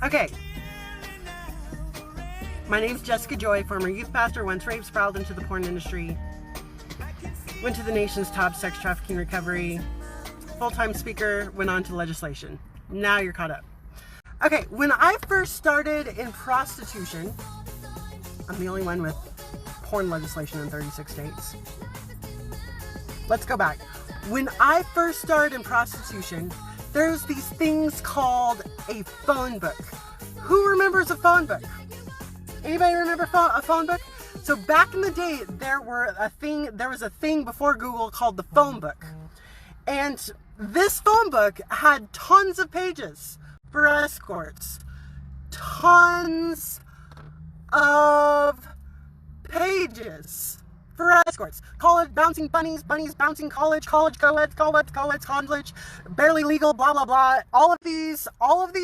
Okay. My name's Jessica Joy, former youth pastor, once raped, spiraled into the porn industry, went to the nation's top sex trafficking recovery, full-time speaker, went on to legislation. Now you're caught up. Okay, when I first started in prostitution, I'm the only one with porn legislation in 36 states. Let's go back. When I first started in prostitution, there's these things called a phone book. Who remembers a phone book? Anybody remember a phone book? So back in the day, there was a thing before Google called the phone book. And this phone book had tons of pages for escorts. Tons of pages for escorts. College, bouncing bunnies, bouncing college, co-eds, college, barely legal, blah, blah, blah. All of these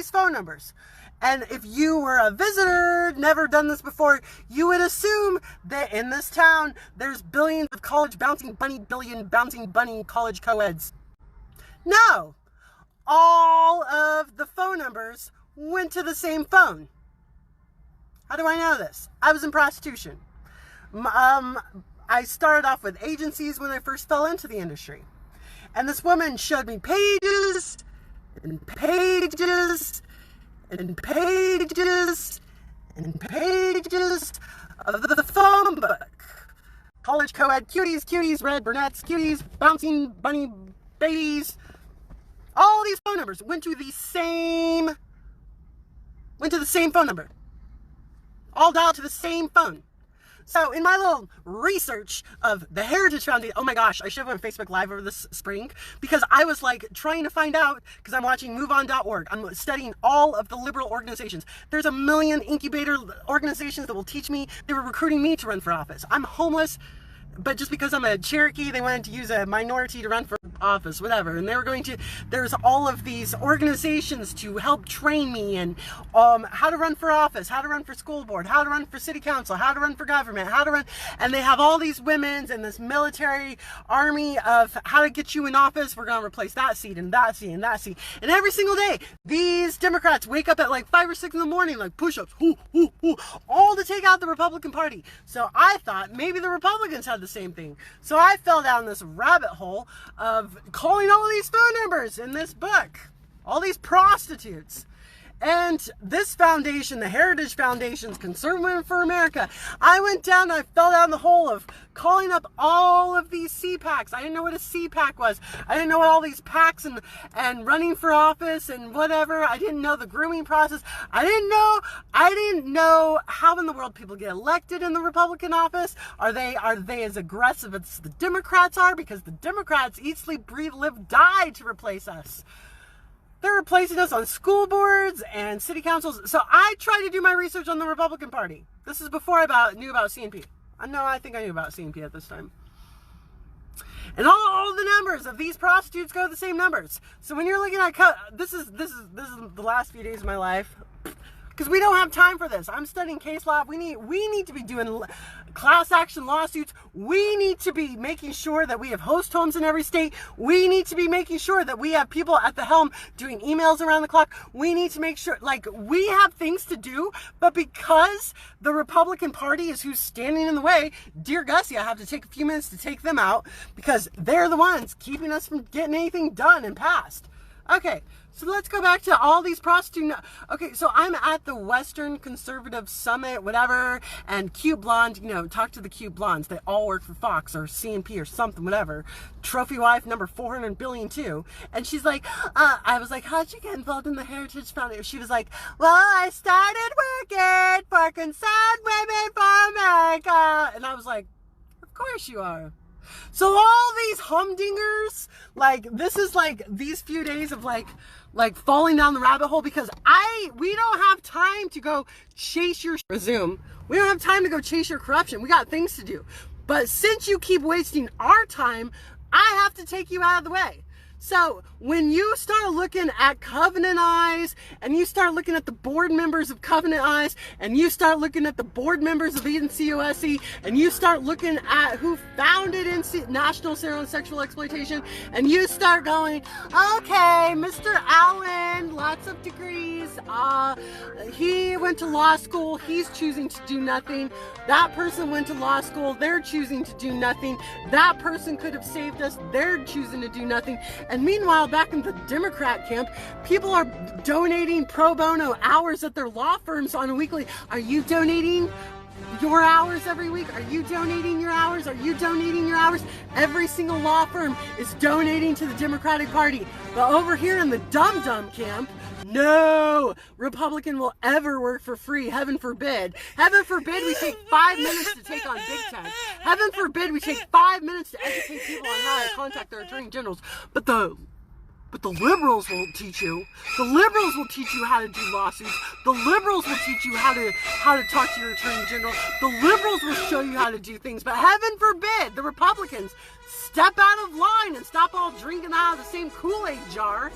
phone numbers. And if you were a visitor, never done this before, you would assume that in this town, there's billions of college bouncing bunny college co-eds. No! All of the phone numbers went to the same phone. How do I know this? I was in prostitution. I started off with agencies when I first fell into the industry. And this woman showed me pages and pages and pages and pages of the phone book. College co-ed, cuties, red brunettes, cuties, bouncing bunny babies. All these phone numbers went to the same phone number. All dialed to the same phone. So in my little research of the Heritage Foundation, oh my gosh, I should have went Facebook Live over this spring because I was like trying to find out, because I'm watching MoveOn.org. I'm studying all of the liberal organizations. There's a million incubator organizations that will teach me. They were recruiting me to run for office. I'm homeless, but just because I'm a Cherokee, they wanted to use a minority to run for office, whatever. And there's all of these organizations to help train me and how to run for office, how to run for school board, how to run for city council, how to run for government, and they have all these women's and this military army of how to get you in office. We're going to replace that seat and that seat and that seat. And every single day, these Democrats wake up at like 5 or 6 in the morning, like push-ups, all to take out the Republican Party. So I thought maybe the Republicans had the same thing. So I fell down this rabbit hole of calling all these phone numbers in this book, all these prostitutes. And this foundation, the Heritage Foundation's Concerned Women for America, I went down and I fell down the hole of calling up all of these CPACs. I didn't know what a CPAC was. I didn't know what all these PACs and running for office and whatever. I didn't know the grooming process. I didn't know how in the world people get elected in the Republican office. Are they as aggressive as the Democrats are? Because the Democrats eat, sleep, breathe, live, die to replace us. They're replacing us on school boards and city councils. So I tried to do my research on the Republican Party. This is before I knew about CNP. I think I knew about CNP at this time. And all the numbers of these prostitutes go to the same numbers. So when you're looking at this is the last few days of my life. Because we don't have time for this. I'm studying case law. We need to be doing class action lawsuits. We need to be making sure that we have host homes in every state. We need to be making sure that we have people at the helm doing emails around the clock. We need to make sure, we have things to do, but because the Republican Party is who's standing in the way, dear Gussie, I have to take a few minutes to take them out because they're the ones keeping us from getting anything done and passed. Okay, so let's go back to all these prostitutes. Okay, so I'm at the Western Conservative Summit, whatever, and Cute Blonde, talk to the Cute Blondes. They all work for Fox or CNP or something, whatever. Trophy wife number 400 billion too. And she's like, I was like, how'd you get involved in the Heritage Foundation? She was like, well, I started working for Concerned Women for America. And I was like, of course you are. So all these humdingers, this is these few days of falling down the rabbit hole because we don't have time to go chase your resume. We don't have time to go chase your corruption. We got things to do. But since you keep wasting our time, I have to take you out of the way. So when you start looking at Covenant Eyes, and you start looking at the board members of Covenant Eyes, and you start looking at the board members of NCOSE, and you start looking at who founded National Center on Sexual Exploitation, and you start going, okay, Mr. Allen, lots of degrees, he went to law school, he's choosing to do nothing. That person went to law school, they're choosing to do nothing. That person could have saved us, they're choosing to do nothing. And meanwhile, back in the Democrat camp, people are donating pro bono hours at their law firms on a weekly. Are you donating your hours every week? Are you donating your hours? Are you donating your hours? Every single law firm is donating to the Democratic Party. But over here in the dum-dum camp, no Republican will ever work for free. Heaven forbid. Heaven forbid we take 5 minutes to take on big tech. Heaven forbid we take 5 minutes to educate people on how to contact their attorney generals. But the liberals won't teach you. The liberals will teach you how to do lawsuits. The liberals will teach you how to talk to your attorney general. The liberals will show you how to do things. But heaven forbid the Republicans step out of line and stop all drinking out of the same Kool-Aid jar.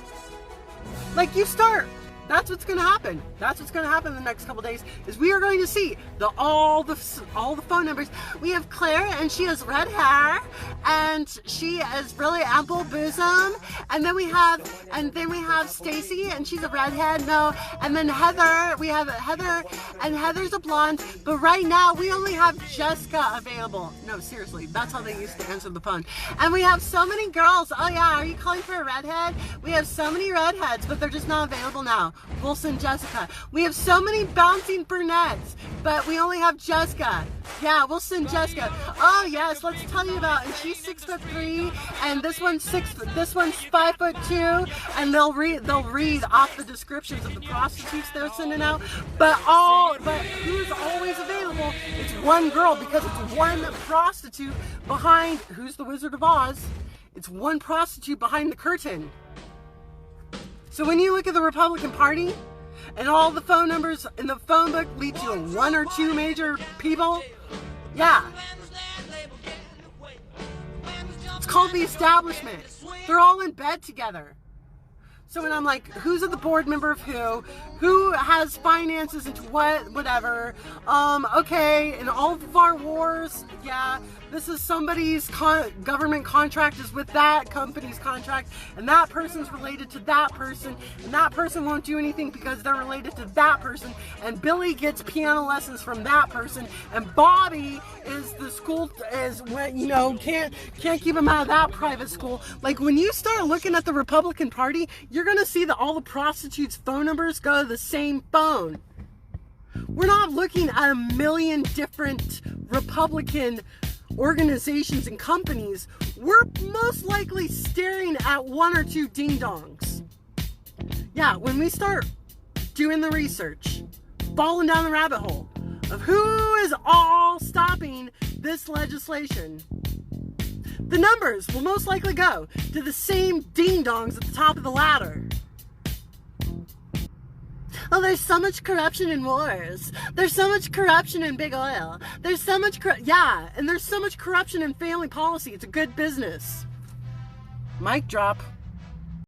Like, you start. That's what's going to happen. That's what's going to happen in the next couple days, is we are going to see all the phone numbers. We have Claire, and she has red hair, and she has really ample bosom. And then we have Stacy, and she's a redhead. No, and then Heather. We have Heather, and Heather's a blonde. But right now we only have Jessica available. No, seriously, that's how they used to answer the phone. And we have so many girls. Oh yeah, are you calling for a redhead? We have so many redheads, but they're just not available now. We'll send Jessica. We have so many bouncing brunettes, but we only have Jessica. Yeah, we'll send Jessica. Oh yes, let's tell you about. And she's 6'3", and this one's 5'2", and they'll read off the descriptions of the prostitutes they're sending out. But who's always available? It's one girl, because it's one prostitute behind. Who's the Wizard of Oz? It's one prostitute behind the curtain. So when you look at the Republican Party, and all the phone numbers in the phone book lead to one or two major people, yeah. It's called the establishment. They're all in bed together. So when I'm like, who's the board member of who has finances into whatever, okay, in all of our wars, yeah, this is somebody's government contract is with that company's contract, and that person's related to that person, and that person won't do anything because they're related to that person, and Billy gets piano lessons from that person, and Bobby is can't keep him out of that private school. Like, when you start looking at the Republican Party, you're gonna see that all the prostitutes' phone numbers go to the same phone. We're not looking at a million different Republican organizations and companies. We're most likely staring at one or two ding-dongs. Yeah, when we start doing the research, falling down the rabbit hole of who is all stopping this legislation, the numbers will most likely go to the same ding-dongs at the top of the ladder. Oh, there's so much corruption in wars. There's so much corruption in big oil. There's so much and there's so much corruption in family policy. It's a good business. Mic drop.